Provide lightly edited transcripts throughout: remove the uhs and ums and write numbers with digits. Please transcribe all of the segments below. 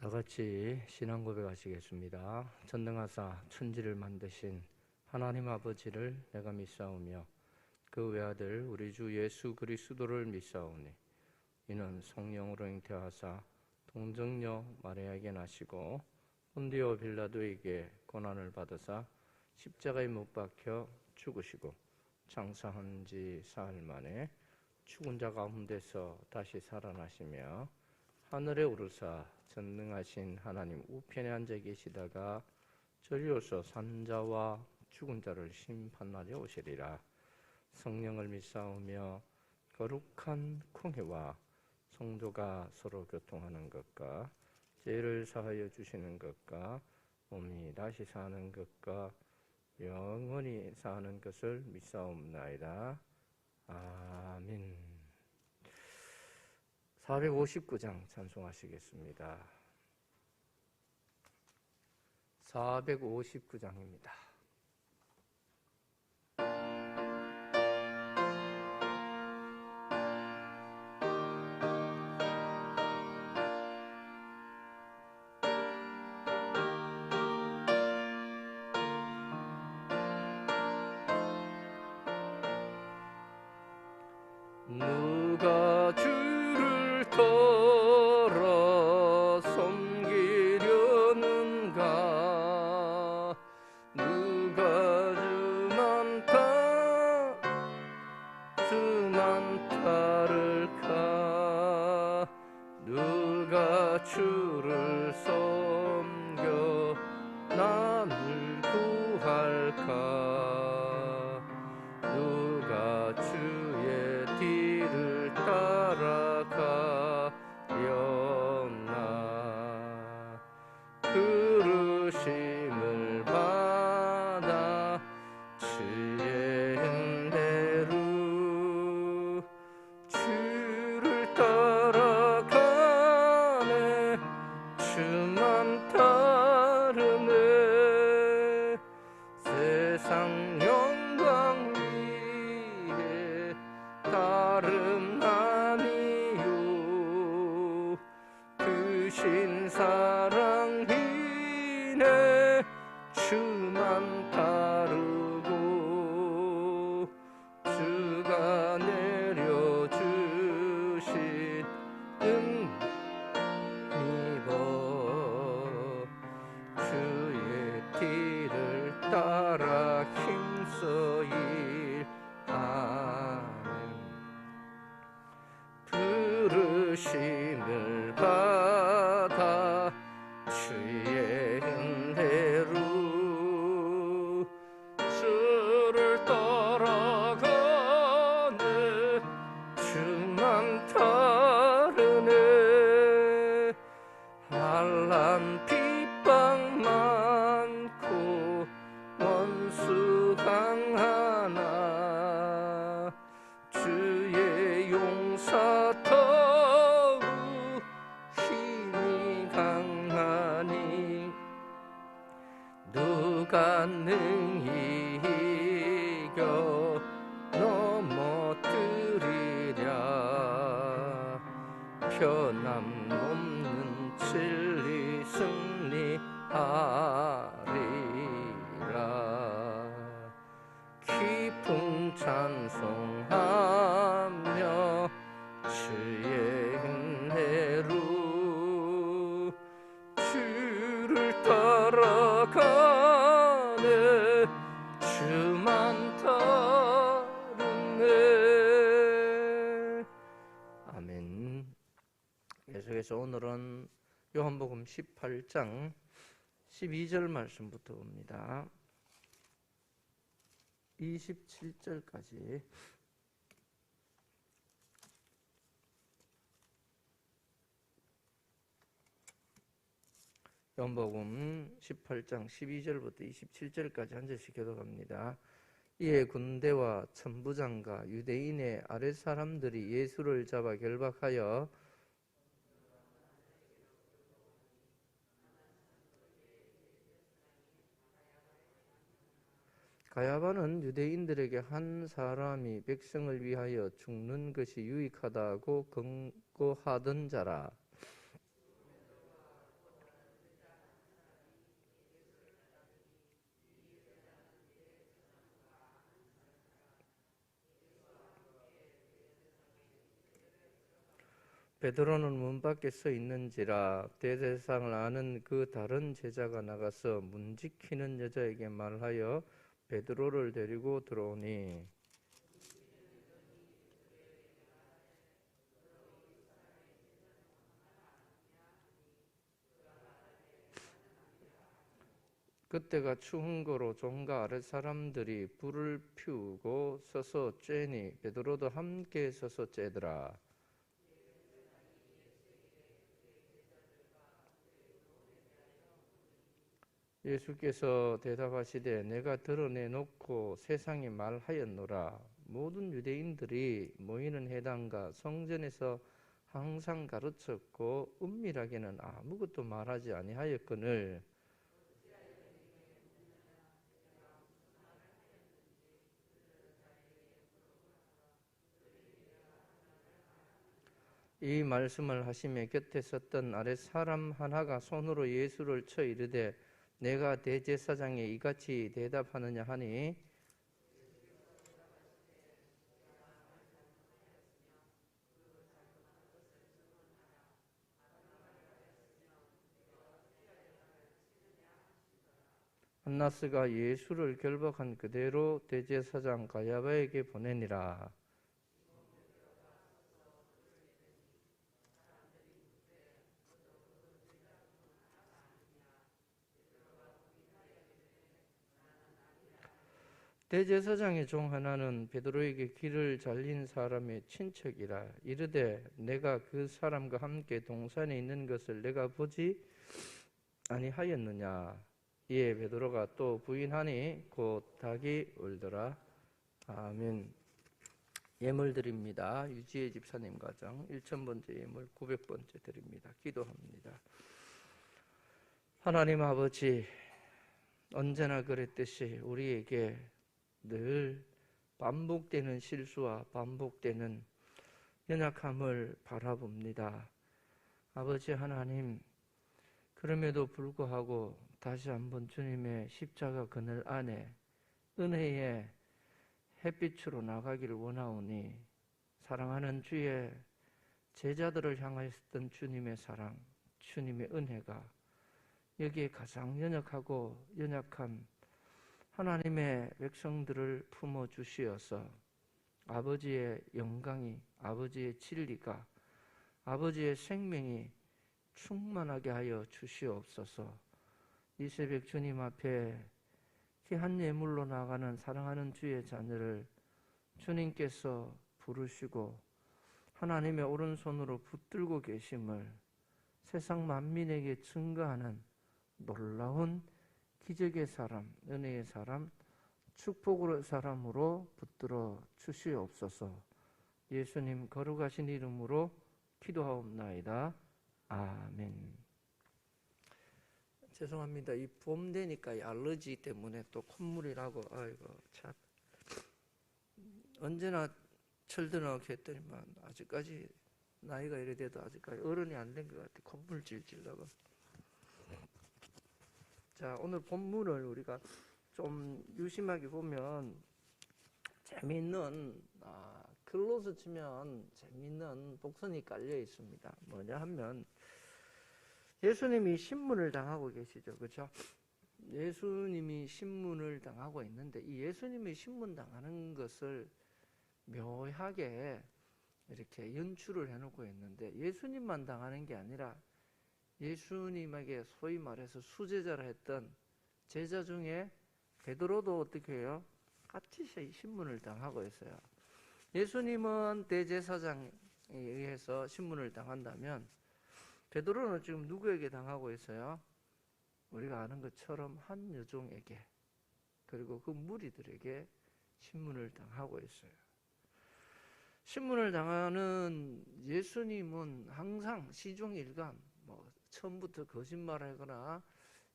다 같이 신앙 고백하시겠습니다. 전능하사 천지를 만드신 하나님 아버지를 내가 믿사오며 그 외아들 우리 주 예수 그리스도를 믿사오니 이는 성령으로 잉태하사 동정녀 마리아에게 나시고 본디오 빌라도에게 고난을 받으사 십자가에 못 박혀 죽으시고 장사한 지 사흘 만에 죽은 자 가운데서 다시 살아나시며 하늘에 오르사 전능하신 하나님 우편에 앉아 계시다가 저리로서 산 자와 죽은 자를 심판하려 오시리라. 성령을 믿사오며 거룩한 공회와 성도가 서로 교통하는 것과 죄를 사하여 주시는 것과 몸이 다시 사는 것과 영원히 사는 것을 믿사옵나이다. 아멘. 459장 찬송하시겠습니다. 459장입니다. 누가 주를 떠러 섬기려는가? 누가 주만 따를까? 누가 주를 섬겨 남을 구할까? 누가 주의 뒤를 따라가려나? 부르심을 받아 주의 은혜로 주를 따라가네. 주만 따르네. 세상 영광 위에 다름 아니요. 크신 사랑 위에 주만 따르고 주가 내려주신 은혜로 주의 뒤를 따라 힘써 일하는 부르심을 받아 주의 은혜로 주를 따라가네. 주만 따르네. 환난 핍박 많고 원수 강하나 주의 용사 더욱 힘이 강하니 누가 능히 이겨 넘어뜨리랴? 변함없는 진리 승리하리라. 기쁨 찬송하며 주의 은혜로 주를 따라가네. 주만 따르네. 아멘. 계속해서 오늘은 요한복음 18장 12절 말씀부터 봅니다. 27절까지. 요한복음 18장 12절부터 27절까지 한 절씩 교독합니다. 이에 군대와 천부장과 유대인의 아랫사람들이 예수를 잡아 결박하여 가야바는 유대인들에게 한 사람이 백성을 위하여 죽는 것이 유익하다고 권고하던 자라. 베드로는 문 밖에 서 있는지라 대제사장을 아는 그 다른 제자가 나가서 문 지키는 여자에게 말하여 베드로를 데리고 들어오니 그때가 추운 거로 종과 아랫사람들이 불을 피우고 서서 쬐니 베드로도 함께 서서 쬐더라. 예수께서 대답하시되 내가 드러내놓고 세상에 말하였노라. 모든 유대인들이 모이는 회당과 성전에서 항상 가르쳤고 은밀하게는 아무것도 말하지 아니하였거늘 이 말씀을 하시며 곁에 섰던 아랫 사람 하나가 손으로 예수를 쳐 이르되 내가 대제사장에 이같이 대답하느냐 하니 한나스가 예수를 결박한 그대로 대제사장 가야바에게 보내니라. 대제사장의 종 하나는 베드로에게 길을 잘린 사람의 친척이라 이르되 내가 그 사람과 함께 동산에 있는 것을 내가 보지 아니하였느냐. 이에 베드로가 또 부인하니 곧 닭이 울더라. 아멘. 예물 드립니다. 유지혜 집사님 가정 1000번째 예물 900번째 드립니다. 기도합니다. 하나님 아버지, 언제나 그랬듯이 우리에게 늘 반복되는 실수와 반복되는 연약함을 바라봅니다. 아버지 하나님, 그럼에도 불구하고 다시 한번 주님의 십자가 그늘 안에 은혜의 햇빛으로 나가기를 원하오니 사랑하는 주의 제자들을 향하였던 주님의 사랑, 주님의 은혜가 여기에 가장 연약하고 연약한 하나님의 백성들을 품어주시어서 아버지의 영광이, 아버지의 진리가, 아버지의 생명이 충만하게 하여 주시옵소서. 이 새벽 주님 앞에 귀한 예물로 나가는 사랑하는 주의 자녀를 주님께서 부르시고 하나님의 오른손으로 붙들고 계심을 세상 만민에게 증거하는 놀라운 기적의 사람, 은혜의 사람, 축복의 사람으로 붙들어 주시옵소서. 예수님 거룩하신 이름으로 기도하옵나이다. 아멘. 죄송합니다. 이 봄 되니까 이 알러지 때문에 또 콧물이 나고 아이고 참 언제나 철드나게 했더니만 아직까지 나이가 이래 돼도 아직까지 어른이 안 된 것 같아. 콧물 질질 나고. 자, 오늘 본문을 우리가 좀 유심하게 보면 재미있는 글로서 치면 재미있는 복선이 깔려 있습니다. 뭐냐 하면 예수님이 신문을 당하고 계시죠. 그렇죠? 예수님이 신문을 당하고 있는데 이 예수님이 신문 당하는 것을 묘하게 이렇게 연출을 해놓고 있는데 예수님만 당하는 게 아니라 예수님에게 소위 말해서 수제자라 했던 제자 중에 베드로도 어떻게 해요? 같이 신문을 당하고 있어요. 예수님은 대제사장에 의해서 신문을 당한다면 베드로는 지금 누구에게 당하고 있어요? 우리가 아는 것처럼 한 여종에게 그리고 그 무리들에게 신문을 당하고 있어요. 신문을 당하는 예수님은 항상 시종일관 처음부터 거짓말하거나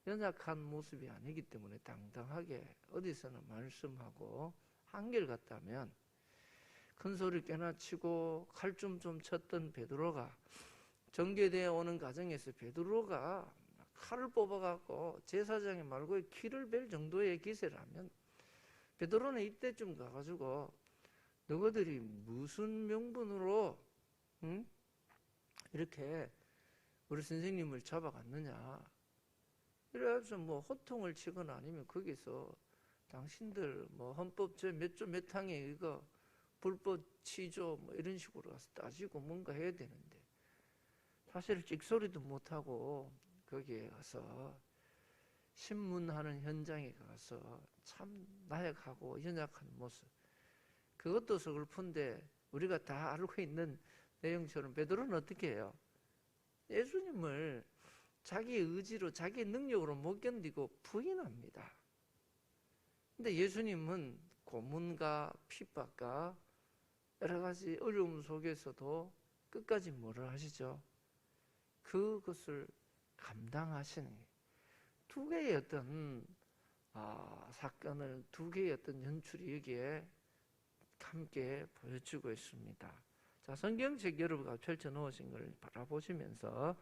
연약한 모습이 아니기 때문에 당당하게 어디서나 말씀하고 한결같다면 큰 소리 꽤나 치고 칼춤 좀 쳤던 베드로가 정죄되어 오는 과정에서 베드로가 칼을 뽑아갖고 제사장의 말고에 키를 벨 정도의 기세라면 베드로는 이때쯤 가가지고 너희들이 무슨 명분으로 이렇게 우리 선생님을 잡아갔느냐. 이래서 뭐 호통을 치거나 아니면 거기서 당신들 뭐 헌법 몇 조 몇 항에 이거 불법 취조 뭐 이런 식으로 가서 따지고 뭔가 해야 되는데 사실 찍소리도 못하고 거기에 가서 신문하는 현장에 가서 참 나약하고 연약한 모습, 그것도 서글픈데 우리가 다 알고 있는 내용처럼 베드로는 어떻게 해요? 예수님을 자기 의지로 자기 능력으로 못 견디고 부인합니다. 근데 예수님은 고문과 핍박과 여러 가지 어려움 속에서도 끝까지 뭐를 하시죠? 그것을 감당하시는 거예요. 두 개의 어떤 사건을, 두 개의 어떤 연출이 여기에 함께 보여주고 있습니다. 자, 성경책 여러분가 펼쳐 놓으신 걸 바라보시면서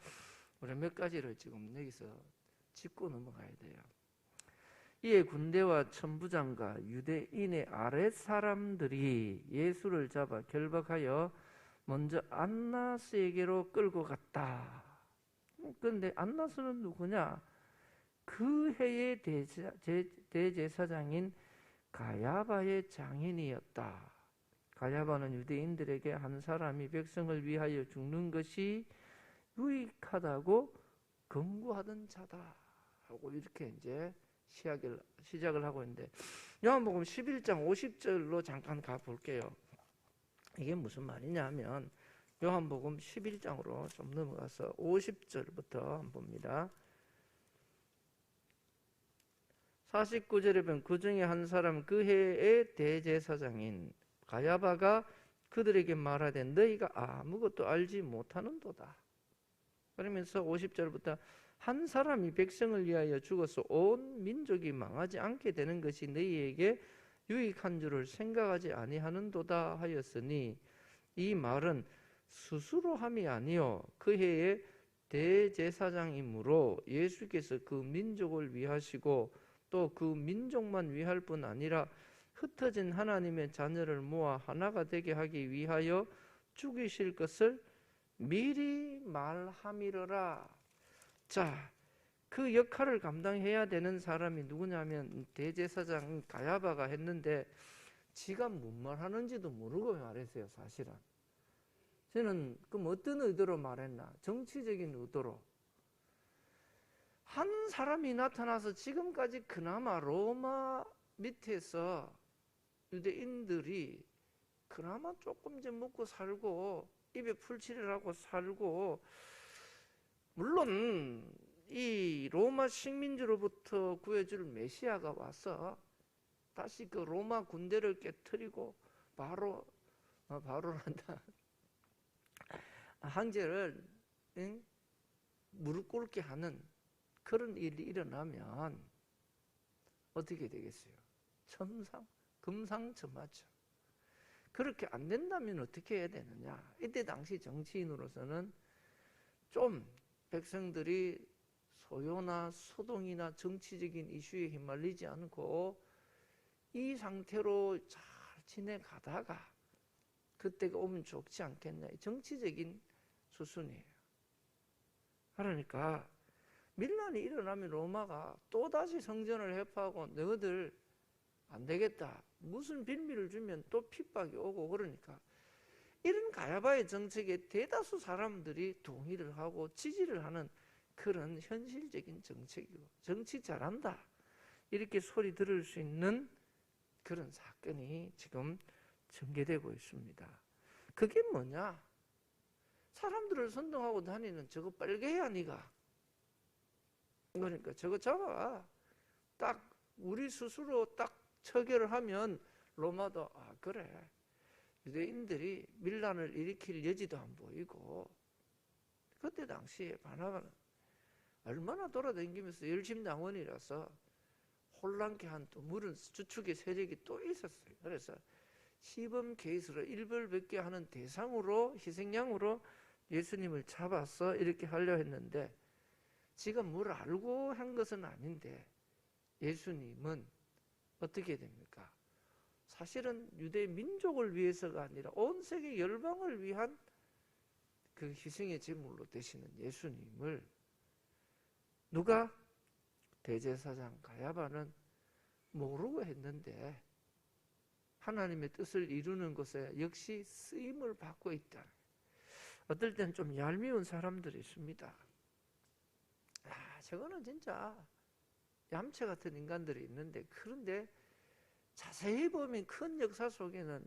우리 몇 가지를 지금 여기서 짚고 넘어가야 돼요. 이에 군대와 천부장과 유대인의 아랫 사람들이 예수를 잡아 결박하여 먼저 안나스에게로 끌고 갔다. 그런데 안나스는 누구냐? 그 해의 대제사장인 가야바의 장인이었다. 가야바는 유대인들에게 한 사람이 백성을 위하여 죽는 것이 유익하다고 권고하던 자다 하고 이렇게 이제 시작을 하고 있는데, 요한복음 11장 50절로 잠깐 가볼게요. 이게 무슨 말이냐 하면 요한복음 11장으로 좀 넘어가서 50절부터 한번 봅니다. 49절에 보면 그 중에 한 사람 그 해의 대제사장인 가야바가 그들에게 말하되 너희가 아무것도 알지 못하는도다. 그러면서 50절부터 한 사람이 백성을 위하여 죽어서 온 민족이 망하지 않게 되는 것이 너희에게 유익한 줄을 생각하지 아니하는도다 하였으니, 이 말은 스스로 함이 아니요 그 해의 대제사장이므로 예수께서 그 민족을 위하시고 또 그 민족만 위할 뿐 아니라 흩어진 하나님의 자녀를 모아 하나가 되게 하기 위하여 죽이실 것을 미리 말함이러라. 자, 그 역할을 감당해야 되는 사람이 누구냐면 대제사장 가야바가 했는데 지가 뭔 말하는지도 모르고 말했어요. 사실은 저는 그럼 어떤 의도로 말했나? 정치적인 의도로. 한 사람이 나타나서 지금까지 그나마 로마 밑에서 유대인들이 그나마 조금 좀 먹고 살고 입에 풀칠을 하고 살고, 물론 이 로마 식민지로부터 구해줄 메시아가 와서 다시 그 로마 군대를 깨뜨리고 바로란다 황제를 무릎 꿇게 하는 그런 일이 일어나면 어떻게 되겠어요? 금상첨화죠. 그렇게 안 된다면 어떻게 해야 되느냐? 이때 당시 정치인으로서는 좀 백성들이 소요나 소동이나 정치적인 이슈에 휘말리지 않고 이 상태로 잘 지내가다가 그때가 오면 좋지 않겠냐, 정치적인 수순이에요. 그러니까 밀란이 일어나면 로마가 또다시 성전을 회파하고 너희들 안 되겠다, 무슨 빌미를 주면 또 핍박이 오고, 그러니까 이런 가야바의 정책에 대다수 사람들이 동의를 하고 지지를 하는 그런 현실적인 정책이고, 정치 잘한다 이렇게 소리 들을 수 있는 그런 사건이 지금 전개되고 있습니다. 그게 뭐냐? 사람들을 선동하고 다니는 저거 빨개야 니가. 그러니까 저거 잡아. 딱 우리 스스로 딱 처결을 하면 로마도 그래, 유대인들이 밀란을 일으킬 여지도 안 보이고. 그때 당시에 바나바는 얼마나 돌아다니면서 열심당원이라서 혼란케 한 또 물은 주축의 세력이 또 있었어요. 그래서 시범 케이스로 일벌백계 하는 대상으로, 희생양으로 예수님을 잡아서 이렇게 하려 했는데, 지가 뭘 알고 한 것은 아닌데 예수님은 어떻게 됩니까? 사실은 유대 민족을 위해서가 아니라 온 세계 열방을 위한 그 희생의 제물로 되시는 예수님을 누가? 대제사장 가야바는 모르고 했는데 하나님의 뜻을 이루는 것에 역시 쓰임을 받고 있다. 어떨 땐 좀 얄미운 사람들이 있습니다. 저거는 진짜 얌체 같은 인간들이 있는데, 그런데 자세히 보면 큰 역사 속에는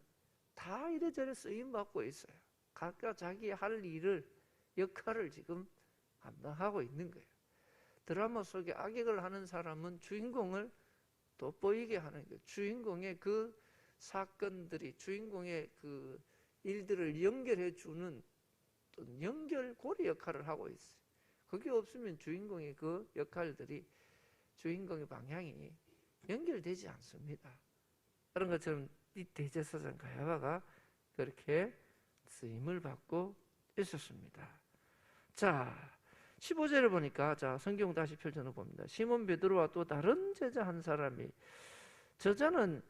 다 이래저래 쓰임받고 있어요. 각각 자기 할 일을, 역할을 지금 감당하고 있는 거예요. 드라마 속에 악역을 하는 사람은 주인공을 돋보이게 하는 거예요. 주인공의 그 사건들이, 주인공의 그 일들을 연결해 주는 연결고리 역할을 하고 있어요. 그게 없으면 주인공의 그 역할들이, 주인공의 방향이 연결되지 않습니다. 그런 것처럼 이 대제사장 가야바가 그렇게 쓰임을 받고 있었습니다. 자, 15절을 보니까, 자, 성경 다시 펼쳐놓고 봅니다. 시몬 베드로와 또 다른 제자 한 사람이, 저자는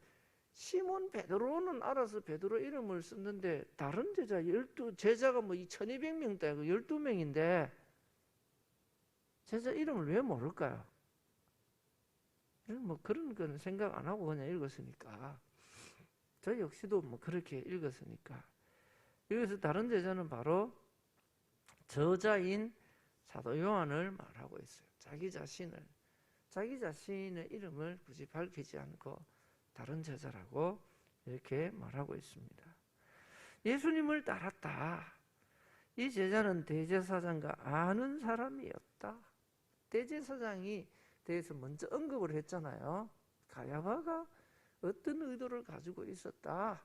시몬 베드로는 알아서 베드로 이름을 썼는데, 다른 제자 12, 제자가 뭐 1200명 대 12명인데 제자 이름을 왜 모를까요? 뭐 그런 거는 생각 안 하고 그냥 읽었으니까, 저 역시도 뭐 그렇게 읽었으니까. 여기서 다른 제자는 바로 저자인 사도 요한을 말하고 있어요. 자기 자신의 이름을 굳이 밝히지 않고 다른 제자라고 이렇게 말하고 있습니다. 예수님을 따랐다. 이 제자는 대제사장과 아는 사람이었다. 대제사장이 대해서 먼저 언급을 했잖아요. 가야바가 어떤 의도를 가지고 있었다.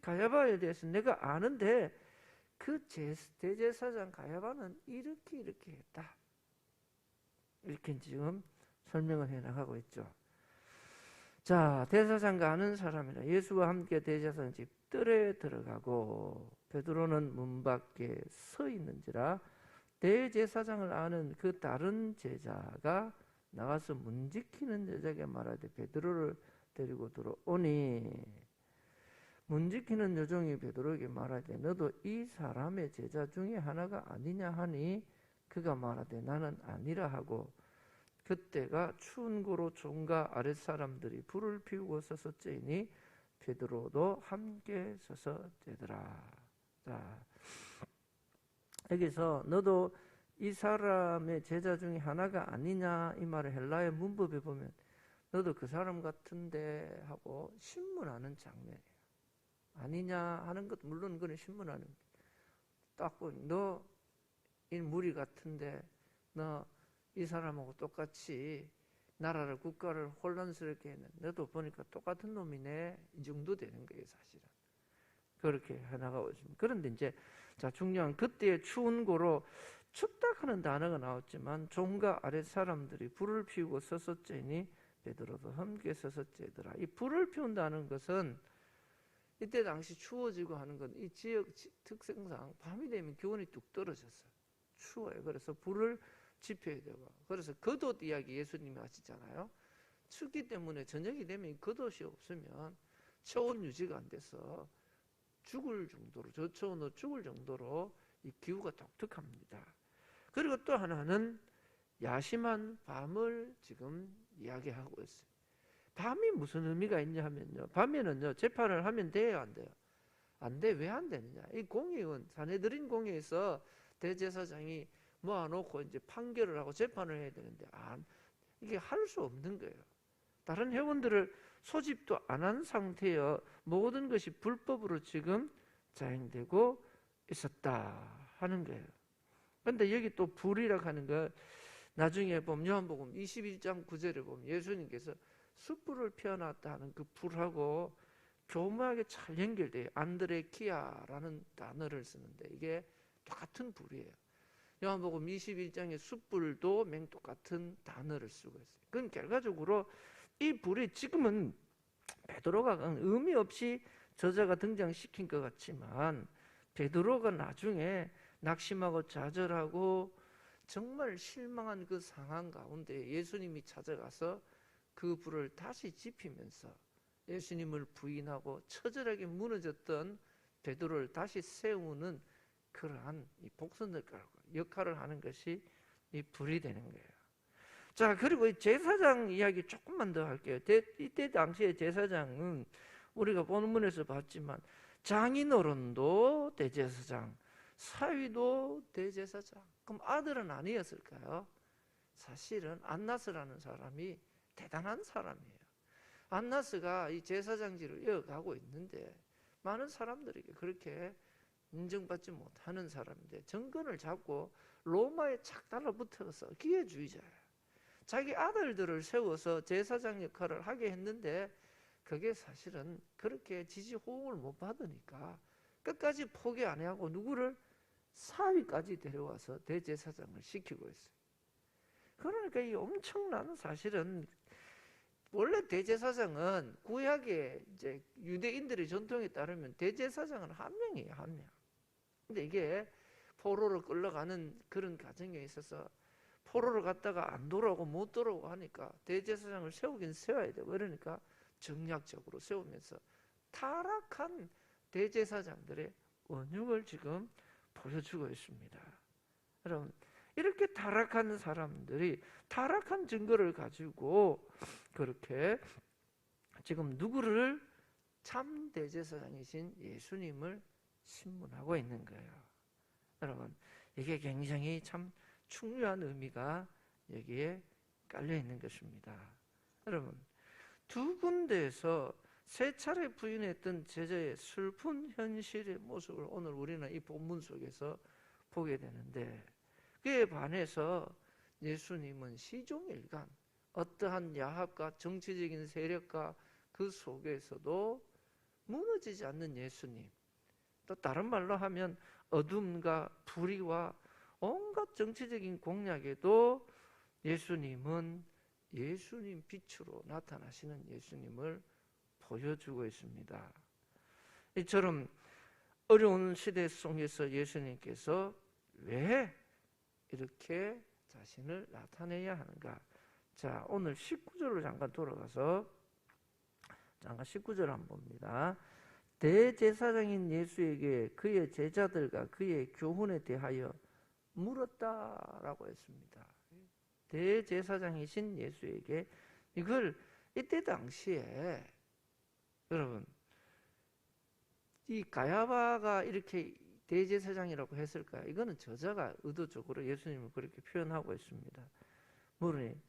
가야바에 대해서 내가 아는데 그 대제사장 가야바는 이렇게 했다. 이렇게 지금 설명을 해나가고 있죠. 자, 대제사장과 아는 사람이라 예수와 함께 대제사장 집 뜰에 들어가고 베드로는 문 밖에 서 있는지라 대제사장을 아는 그 다른 제자가 나가서 문 지키는 여자에게 말하되 베드로를 데리고 들어오니, 문 지키는 여종이 베드로에게 말하되 너도 이 사람의 제자 중에 하나가 아니냐 하니 그가 말하되 나는 아니라 하고, 그때가 추운 고로 종과 아랫사람들이 불을 피우고 서서째니 베드로도 함께 서서째더라. 자, 여기서 너도 이 사람의 제자 중에 하나가 아니냐, 이 말을 헬라의 문법에 보면 너도 그 사람 같은데 하고 신문하는 장면이에요. 아니냐 하는 것, 물론 그건 신문하는, 딱 보면 너 이 무리 같은데 너 이 사람하고 똑같이 나라를, 국가를 혼란스럽게 했는, 너도 보니까 똑같은 놈이네, 이 정도 되는 거예요. 사실은 그렇게 해나가고 있습니다. 그런데 이제, 자, 중요한, 그때의 추운 고로, 춥다 하는 단어가 나왔지만 종과 아랫 사람들이 불을 피우고 서서째니 베드로도 함께 서서째더라. 이 불을 피운다는 것은 이때 당시 추워지고 하는 건 이 지역 특성상 밤이 되면 기온이 뚝 떨어졌어요. 추워요. 그래서 불을 지펴야 되고, 그래서 겉옷 이야기 예수님이 하시잖아요. 춥기 때문에 저녁이 되면 겉옷이 없으면 체온 유지가 안 돼서 죽을 정도로, 저체온으로 죽을 정도로 이 기후가 독특합니다. 그리고 또 하나는 야심한 밤을 지금 이야기하고 있어요. 밤이 무슨 의미가 있냐 하면요, 밤에는요 재판을 하면 돼요, 안 돼요? 안 돼. 왜 안 되느냐? 이 공의원, 사내들인 공의에서 대제사장이 모아놓고 이제 판결을 하고 재판을 해야 되는데 이게 할 수 없는 거예요. 다른 회원들을 소집도 안 한 상태여 모든 것이 불법으로 지금 자행되고 있었다 하는 거예요. 그런데 여기 또 불이라고 하는 거, 나중에 보면 요한복음 21장 9절에 보면 예수님께서 숯불을 피워놨다 하는 그 불하고 교묘하게 잘 연결돼요. 안드레키아라는 단어를 쓰는데 이게 똑같은 불이에요. 요한복음 21장의 숯불도 맹똑같은 단어를 쓰고 있어요. 그건 결과적으로 이 불이 지금은 베드로가 의미 없이 저자가 등장시킨 것 같지만, 베드로가 나중에 낙심하고 좌절하고 정말 실망한 그 상황 가운데 예수님이 찾아가서 그 불을 다시 지피면서 예수님을 부인하고 처절하게 무너졌던 베드로를 다시 세우는 그러한 이 복선들 역할을 하는 것이 이 불이 되는 거예요. 자, 그리고 이 제사장 이야기 조금만 더 할게요. 이때 당시에 제사장은 우리가 본문에서 봤지만 장인어른도 대제사장, 사위도 대제사장. 그럼 아들은 아니었을까요? 사실은 안나스라는 사람이 대단한 사람이에요. 안나스가 이 제사장직을 이어가고 있는데 많은 사람들에게 그렇게 인정받지 못하는 사람인데 정권을 잡고 로마에 착 달라붙어서 기회주의자예요. 자기 아들들을 세워서 제사장 역할을 하게 했는데 그게 사실은 그렇게 지지 호응을 못 받으니까 끝까지 포기 안 하고 누구를 사위까지 데려와서 대제사장을 시키고 있어요. 그러니까 이 엄청난 사실은 원래 대제사장은 구약의 이제 유대인들의 전통에 따르면 대제사장은 한 명이에요, 한 명. 근데 이게 포로로 끌려가는 그런 과정에 있어서 포로를 갔다가 안 돌아오고 못 돌아오고 하니까 대제사장을 세우긴 세워야 되고 그러니까 정략적으로 세우면서 타락한 대제사장들의 원흉을 지금 보여주고 있습니다. 여러분, 이렇게 타락한 사람들이 타락한 증거를 가지고 그렇게 지금 누구를 참 대제사장이신 예수님을 신문하고 있는 거예요. 여러분, 이게 굉장히 참 중요한 의미가 여기에 깔려 있는 것입니다. 여러분, 두 군데에서 세 차례 부인했던 제자의 슬픈 현실의 모습을 오늘 우리는 이 본문 속에서 보게 되는데 그에 반해서 예수님은 시종일관 어떠한 야합과 정치적인 세력과 그 속에서도 무너지지 않는 예수님, 또 다른 말로 하면 어둠과 불의와 온갖 정치적인 공약에도 예수님은 예수님 빛으로 나타나시는 예수님을 보여주고 있습니다. 이처럼 어려운 시대 속에서 예수님께서 왜 이렇게 자신을 나타내야 하는가? 자, 오늘 19절로 잠깐 돌아가서 잠깐 19절 한번 봅니다. 대제사장인 예수에게 그의 제자들과 그의 교훈에 대하여 물었다라고 했습니다. 대제사장이신 예수에게 이걸 이때 당시에 여러분 이 가야바가 이렇게 대제사장이라고 했을까요? 이거는 저자가 의도적으로 예수님을 그렇게 표현하고 있습니다. 물으니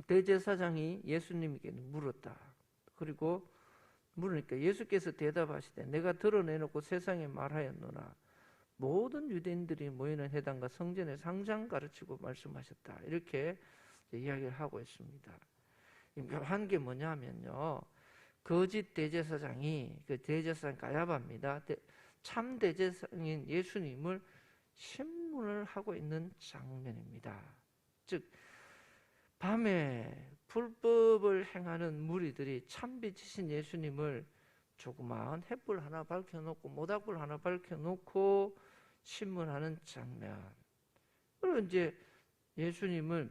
대제사장이 예수님에게 물었다. 그리고 물으니까 예수께서 대답하시되 내가 드러내놓고 세상에 말하였노라. 모든 유대인들이 모이는 회당과 성전에 상장 가르치고 말씀하셨다. 이렇게 이야기를 하고 있습니다. 묘한 게 뭐냐면요. 거짓 대제사장이 그 대제사장 가야바입니다. 참 대제사장인 예수님을 신문을 하고 있는 장면입니다. 즉 밤에 불법을 행하는 무리들이 참빛이신 예수님을 조그마한 횃불 하나 밝혀놓고 모닥불 하나 밝혀놓고 신문하는 장면. 그리고 이제 예수님을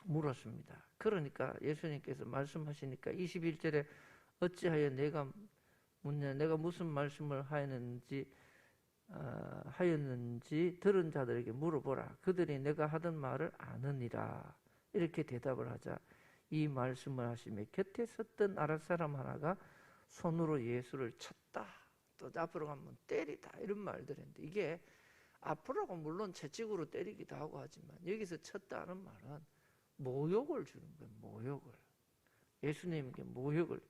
물었습니다. 그러니까 예수님께서 말씀하시니까 21절에 어찌하여 내가 묻냐, 내가 무슨 말씀을 하였는지 들은 자들에게 물어보라. 그들이 내가 하던 말을 아느니라. 이렇게 대답을 하자 이 말씀을 하시며 곁에 섰던 아랫 사람 하나가 손으로 예수를 쳤다. 또 앞으로 가면 때리다. 이런 말들인데 이게 앞으로 가면 물론 채찍으로 때리기도 하고 하지만 여기서 쳤다는 말은 모욕을 주는 거예요. 모욕을. 예수님에게 모욕을.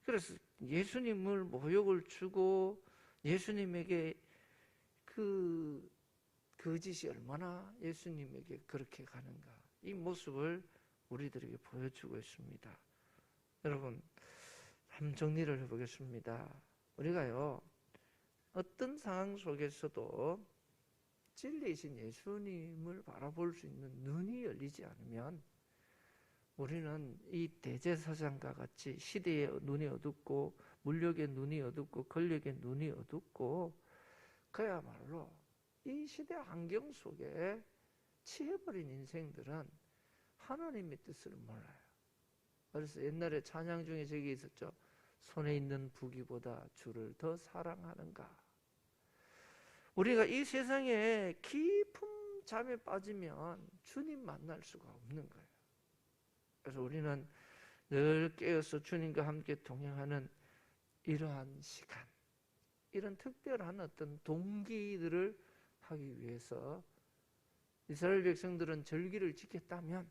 그래서 예수님을 모욕을 주고 예수님에게 그 거짓이 얼마나 예수님에게 그렇게 가는가. 이 모습을 우리들에게 보여주고 있습니다. 여러분, 한번 정리를 해보겠습니다. 우리가요, 어떤 상황 속에서도 진리이신 예수님을 바라볼 수 있는 눈이 열리지 않으면 우리는 이 대제사장과 같이 시대의 눈이 어둡고 물욕의 눈이 어둡고 권력의 눈이 어둡고 그야말로 이 시대 환경 속에 취해버린 인생들은 하나님의 뜻을 몰라요. 그래서 옛날에 찬양 중에 저기 있었죠. 손에 있는 부귀보다 주를 더 사랑하는가. 우리가 이 세상에 깊은 잠에 빠지면 주님 만날 수가 없는 거예요. 그래서 우리는 늘 깨어서 주님과 함께 동행하는 이러한 시간, 이런 특별한 어떤 동기들을 하기 위해서 이스라엘 백성들은 절기를 지켰다면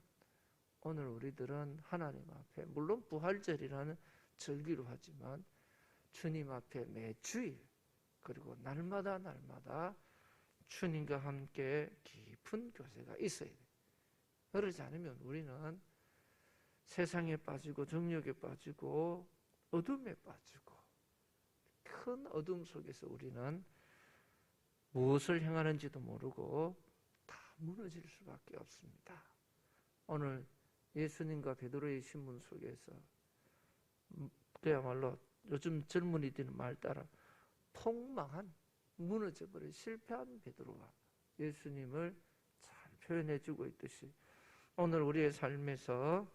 오늘 우리들은 하나님 앞에, 물론 부활절이라는 절기로 하지만 주님 앞에 매주일 그리고 날마다 주님과 함께 깊은 교제가 있어야 돼요. 그러지 않으면 우리는 세상에 빠지고 정욕에 빠지고 어둠에 빠지고 큰 어둠 속에서 우리는 무엇을 행하는지도 모르고 다 무너질 수밖에 없습니다. 오늘 예수님과 베드로의 신문 속에서 그야말로 요즘 젊은이들의 말 따라 폭망한, 무너져버린 실패한 베드로가 예수님을 잘 표현해주고 있듯이 오늘 우리의 삶에서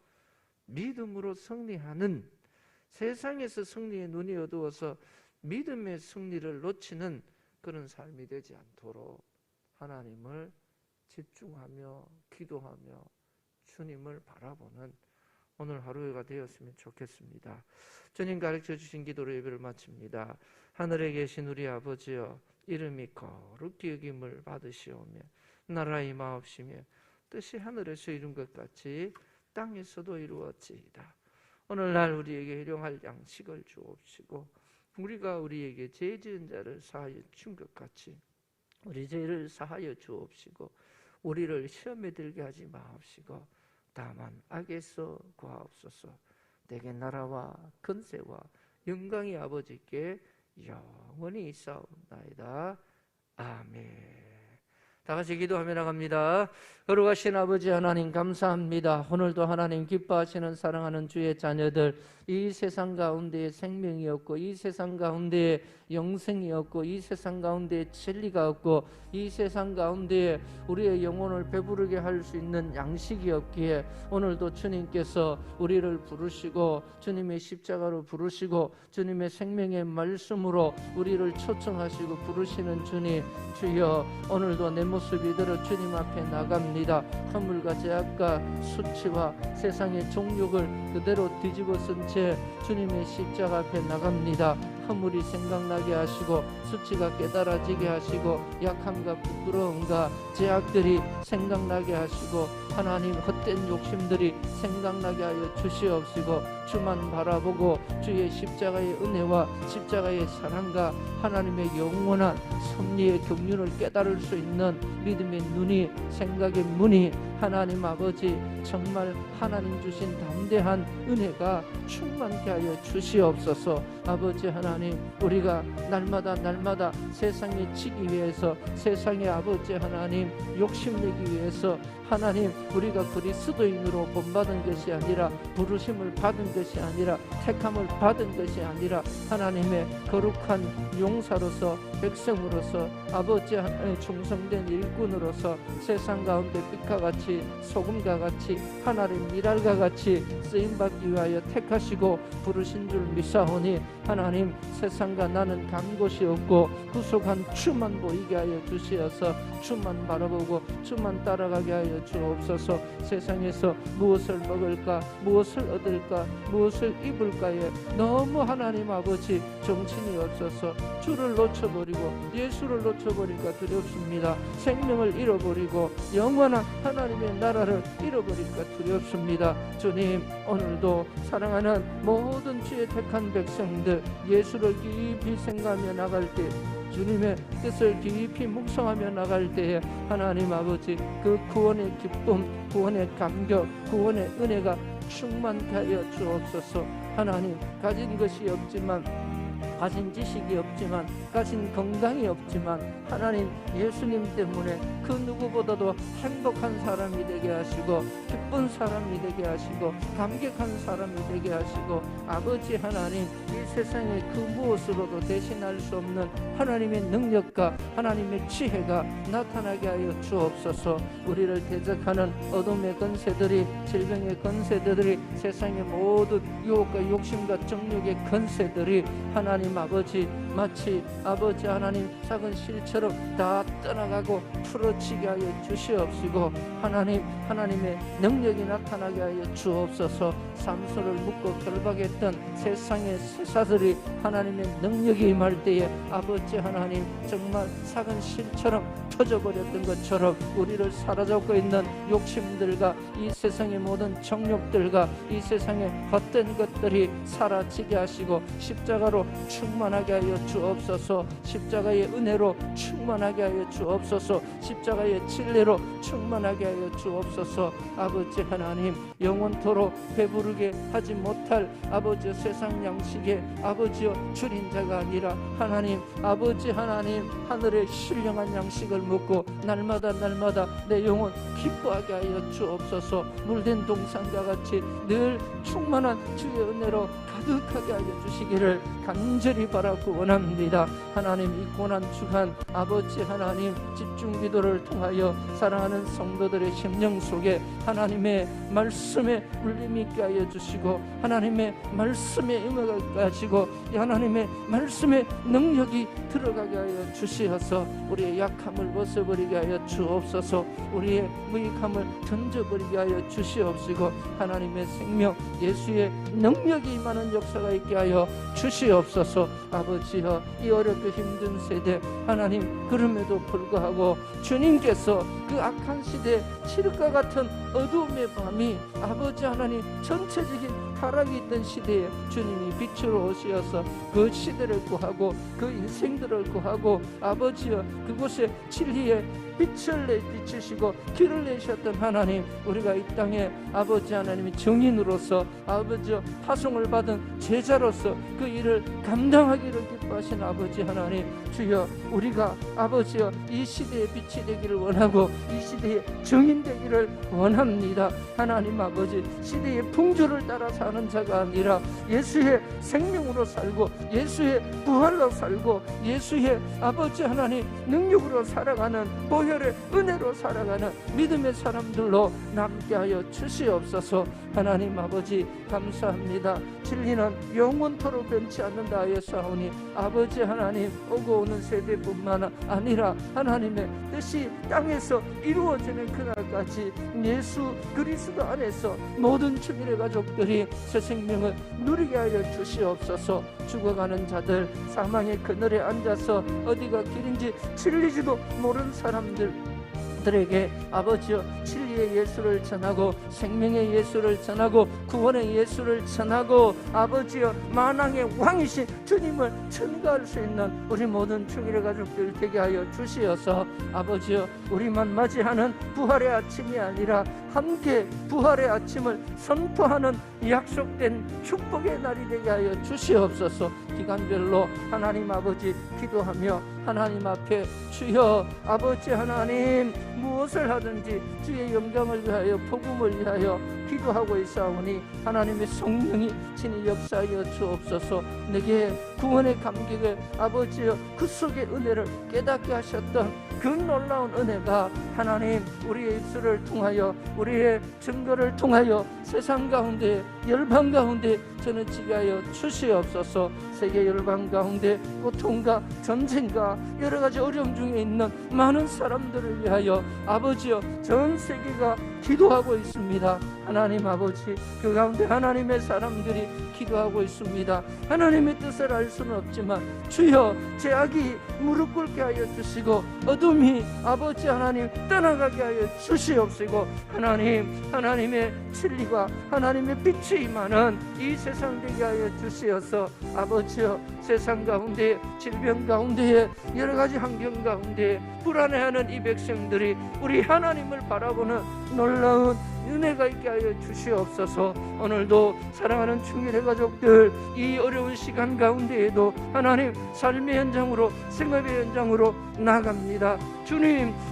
믿음으로 승리하는, 세상에서 승리의 눈이 어두워서 믿음의 승리를 놓치는 그런 삶이 되지 않도록 하나님을 집중하며 기도하며 주님을 바라보는 오늘 하루가 되었으면 좋겠습니다. 주님 가르쳐 주신 기도로 예배를 마칩니다. 하늘에 계신 우리 아버지여, 이름이 거룩히 여김을 받으시오며 나라의 임하옵시며 뜻이 하늘에서 이룬 것 같이 땅에서도 이루어지이다. 오늘날 우리에게 일용할 양식을 주옵시고 우리가 우리에게 죄 지은 자를 사하여 준 것 같이 우리 죄를 사하여 주옵시고 우리를 시험에 들게 하지 마옵시고 다만 악에서 구하옵소서. 내게 나라와 권세와 영광이 아버지께 영원히 있사옵나이다. 아멘. 다 같이 기도하며 나갑니다. 거룩하신 아버지 하나님 감사합니다. 오늘도 하나님 기뻐하시는 사랑하는 주의 자녀들, 이 세상 가운데에 생명이 없고 이 세상 가운데에 영생이 없고 이 세상 가운데에 진리가 없고 이 세상 가운데에 우리의 영혼을 배부르게 할 수 있는 양식이 없기에 오늘도 주님께서 우리를 부르시고 주님의 십자가로 부르시고 주님의 생명의 말씀으로 우리를 초청하시고 부르시는 주님, 주여 오늘도 내 모습 이대로 주님 앞에 나갑니다. 허물과 죄악과 수치와 세상의 종욕을 그대로 뒤집어 쓴 채 주님의 십자가 앞에 나갑니다. 허물이 생각나게 하시고 수치가 깨달아지게 하시고 약함과 부끄러움과 죄악들이 생각나게 하시고 하나님 헛된 욕심들이 생각나게 하여 주시옵시고 주만 바라보고 주의 십자가의 은혜와 십자가의 사랑과 하나님의 영원한 섭리의 경륜을 깨달을 수 있는 믿음의 눈이, 생각의 문이 하나님 아버지 정말 하나님 주신 담대한 은혜가 충만케 하여 주시옵소서. 아버지 하나님, 우리가 날마다 세상에 지기 위해서, 세상의 아버지 하나님 욕심내기 위해서 하나님 우리가 그리스도인으로 본받은 것이 아니라 부르심을 받은 것이 아니라 택함을 받은 것이 아니라 하나님의 거룩한 용사로서 백성으로서 아버지 하나님의 충성된 일꾼으로서 세상 가운데 빛과 같이 소금과 같이 하나님 미랄과 같이 쓰임받기 위하여 택하시고 부르신 줄 믿사오니 하나님 세상과 나는 간 곳이 없고 구속한 주만 보이게 하여 주시어서 주만 바라보고 주만 따라가게 하여 주옵소서. 세상에서 무엇을 먹을까, 무엇을 얻을까, 무엇을 입을까에 너무 하나님 아버지 정신이 없어서 주를 놓쳐버리고 예수를 놓쳐버리니까 두렵습니다. 생명을 잃어버리고 영원한 하나님의 나라를 잃어버리니까 두렵습니다. 주님, 오늘도 사랑하는 모든 주의 택한 백성들 예수를 깊이 생각하며 나갈 때, 주님의 뜻을 깊이 묵상하며 나갈 때에 하나님 아버지 그 구원의 기쁨, 구원의 감격, 구원의 은혜가 충만케 하여 주옵소서. 하나님, 가진 것이 없지만, 가진 지식이 없지만, 가진 건강이 없지만 하나님 예수님 때문에 그 누구보다도 행복한 사람이 되게 하시고 기쁜 사람이 되게 하시고 감격한 사람이 되게 하시고 아버지 하나님, 이 세상의 그 무엇으로도 대신할 수 없는 하나님의 능력과 하나님의 지혜가 나타나게 하여 주옵소서. 우리를 대적하는 어둠의 권세들이, 질병의 권세들이, 세상의 모든 유혹과 욕심과 정욕의 권세들이 하나님 하나님 아버지, 마치 아버지 하나님 작은 실처럼 다 떠나가고 풀어치게 하여 주시옵시고, 하나님의 능력이 나타나게 하여 주옵소서. 삼손을 묶고 결박했던 세상의 세사들이 하나님의 능력이 임할 때에 아버지 하나님 정말 작은 실처럼 터져버렸던 것처럼 우리를 사로잡고 있는 욕심들과 이 세상의 모든 정욕들과 이 세상의 헛된 것들이 사라지게 하시고 십자가로 충만하게 하여 주옵소서. 십자가의 은혜로 충만하게 하여 주옵소서. 십자가의 진리로 충만하게 하여 주옵소서. 아버지 하나님, 영원토록 배부르게 하지 못할 아버지 세상 양식에 아버지여 줄인 자가 아니라 하나님, 아버지 하나님 하늘의 신령한 양식을 먹고 날마다 내 영혼 기뻐하게 하여 주옵소서. 물된 동산과 같이 늘 충만한 주의 은혜로 가득하게 하여 주시기를 간절히 바라고 원합니다. 하나님, 이 고난 주간 아버지 하나님 집중 기도를 통하여 사랑하는 성도들의 심령 속에 하나님의 말씀에 울림이 있게 하여 주시고, 하나님의 말씀에 임해가 가지고 하나님의 말씀에 능력이 들어가게 하여 주시어서 우리의 약함을 벗어버리게 하여 주옵소서. 우리의 무익함을 던져버리게 하여 주시옵시고, 하나님의 생명 예수의 능력이 임하는 역사가 있게 하여 주시옵소서. 아버지여, 이 어렵고 힘든 세대 하나님, 그럼에도 불구하고 주님께서 그 악한 시대 칠흑과 같은 어두움의 밤이 아버지 하나님 전체적인 타락이 있던 시대에 주님이 빛으로 오시어서 그 시대를 구하고 그 인생들을 구하고 아버지여 그곳에 진리의 빛을 비추시고 길을 내셨던 하나님, 우리가 이 땅에 아버지 하나님의 증인으로서 아버지여 파송을 받은 제자로서 그 일을 감당하기를 기뻐하신 아버지 하나님, 주여 우리가 아버지여 이 시대의 빛이 되기를 원하고 이 시대의 증인 되기를 원합니다. 하나님 아버지, 시대의 풍조를 따라 사는 자가 아니라 예수의 생명으로 살고 예수의 부활로 살고 예수의 아버지 하나님 능력으로 살아가는 보혈의 은혜로 살아가는 믿음의 사람들로 남게 하여 주시옵소서. 하나님 아버지 감사합니다. 진리는 영원토록 변치 않는다 하였사오니 아버지 하나님, 오고 오는 세대뿐만 아니라 하나님의 뜻이 땅에서 이루어지는 그날까지 예수 그리스도 안에서 모든 주민의 가족들이 새 생명을 누리게 하여 주시옵소서. 죽어가는 자들, 사망의 그늘에 앉아서 어디가 길인지 진리지도 모르는 사람들에게 아버지여 진리의 예수를 전하고 생명의 예수를 전하고 구원의 예수를 전하고 아버지여 만왕의 왕이신 주님을 전가할 수 있는 우리 모든 충일의 가족들 되게 하여 주시어서 아버지여 우리만 맞이하는 부활의 아침이 아니라 함께 부활의 아침을 선포하는 약속된 축복의 날이 되게 하여 주시옵소서. 기간별로 하나님 아버지 기도하며 하나님 앞에 주여 아버지 하나님 무엇을 하든지 주의 영광을 위하여 복음을 위하여 기도하고 있사오니 하나님의 성령이 친히 역사하여 주옵소서. 내게 구원의 감격을 아버지여 그 속의 은혜를 깨닫게 하셨던 그 놀라운 은혜가 하나님 우리의 입술을 통하여 우리의 증거를 통하여 세상 가운데 열방 가운데 전해지게 하여 주시옵소서. 세계 열방 가운데 고통과 전쟁과 여러 가지 어려움 중에 있는 많은 사람들을 위하여 아버지여 전 세계가 기도하고 있습니다. 하나님 아버지, 그 가운데 하나님의 사람들이 기도하고 있습니다. 하나님의 뜻을 알 수는 없지만 주여 죄악이 무릎 꿇게 하여 주시고 어둠이 아버지 하나님 떠나가게 하여 주시옵시고 하나님의 진리가 하나님의 빛이 임하는 이 세상 되게 하여 주시어서 아버지여 세상 가운데 질병 가운데 여러 가지 환경 가운데 불안해하는 이 백성들이 우리 하나님을 바라보는 놀라운 은혜가 있게 하여 주시옵소서. 오늘도 사랑하는 충일의 가족들 이 어려운 시간 가운데에도 하나님 삶의 현장으로 생업의 현장으로 나아갑니다.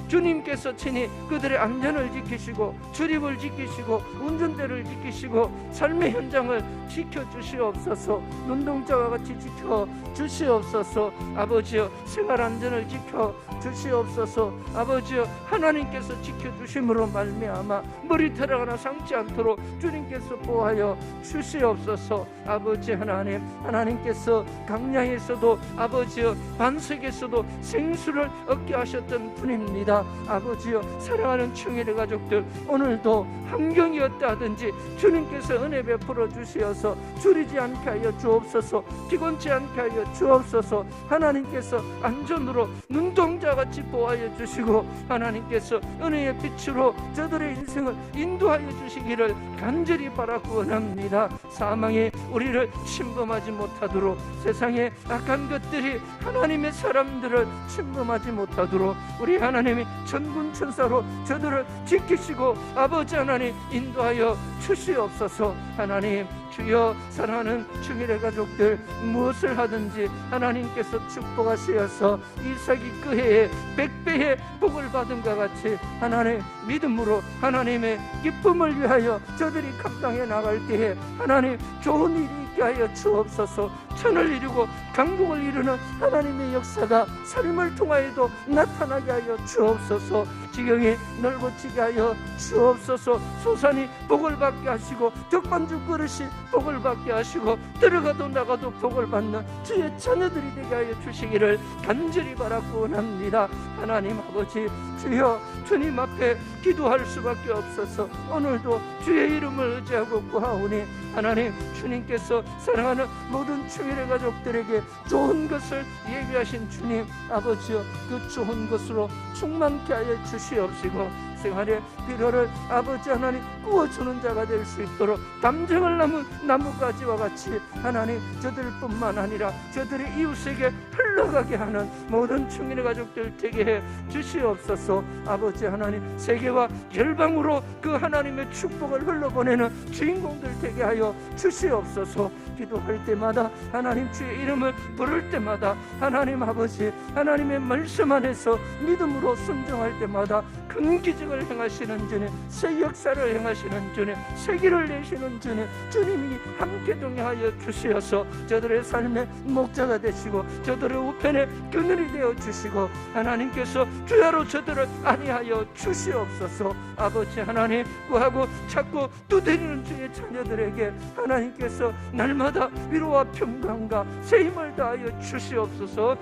주님께서 친히 그들의 안전을 지키시고 출입을 지키시고 운전대를 지키시고 삶의 현장을 지켜주시옵소서. 눈동자와 같이 지켜주시옵소서. 아버지여, 생활 안전을 지켜주시옵소서. 아버지여, 하나님께서 지켜주심으로 말미암아 머리털 하나 상치 않도록 주님께서 보호하여 주시옵소서. 아버지 하나님, 하나님께서 강야에서도 아버지여 반석에서도 생수를 얻게 하셨던 분입니다. 아버지여, 사랑하는 충일의 가족들, 오늘도 환경이 어떠하든지 주님께서 은혜 베풀어 주시어서 줄이지 않게 하여 주옵소서. 피곤치 않게 하여 주옵소서. 하나님께서 안전으로 눈동자같이 보호하여 주시고 하나님께서 은혜의 빛으로 저들의 인생을 인도하여 주시기를 간절히 바라고 원합니다. 사망이 우리를 침범하지 못하도록, 세상의 악한 것들이 하나님의 사람들을 침범하지 못하도록 우리 하나님이 천군 천사로 저들을 지키시고 아버지 하나님 인도하여 주시옵소서. 하나님 주여, 사랑하는 충일의 가족들, 무엇을 하든지 하나님께서 축복하시어서 이삭이 그 해에 100배의 복을 받은 것 같이 하나님 믿음으로 하나님의 기쁨을 위하여 저들이 각당에 나갈 때에 하나님 좋은 일이 있게 하여 주옵소서. 천을 이루고 강국을 이루는 하나님의 역사가 삶을 통하여도 나타나게 하여 주옵소서. 지경이 넓어지게 하여 주옵소서. 소산이 복을 받게 하시고 덕반죽 그릇이 복을 받게 하시고 들어가도 나가도 복을 받는 주의 자녀들이 되게 하여 주시기를 간절히 바라고 원합니다. 하나님 아버지, 주여, 주님 앞에 기도할 수밖에 없어서 오늘도 주의 이름을 의지하고 구하오니 하나님, 주님께서 사랑하는 모든 충일의 가족들에게 좋은 것을 예비하신 주님 아버지여, 그 좋은 것으로 충만케 하여 주시옵시고 생활의 필요를 아버지 하나님 구워주는 자가 될 수 있도록 담정을 남은 나무가지와 같이 하나님 저들뿐만 아니라 저들의 이웃에게 흘러가게 하는 모든 충일의 가족들 되게 해 주시옵소서. 아버지 하나님, 세계와 열방으로 그 하나님의 축복을 흘러보내는 주인공들 되게 하여 주시옵소서. 기도할 때마다 하나님 주의 이름을 부를 때마다 하나님 아버지, 하나님의 말씀 안에서 믿음으로 순종할 때마다 큰 기적을 행하시는 주님, 새 역사를 행하시는 주님, 세기를 내시는 주님, 주님이 함께 동행하여 주시어서 저들의 삶의 목자가 되시고 저들의 우편의 그늘이 되어 주시고 하나님께서 주야로 저들을 안위하여 주시옵소서. 아버지 하나님, 구하고 찾고 두드리는 주의 자녀들에게 하나님께서 날마다 위로와 평강과 새 힘을 다하여 주시옵소서.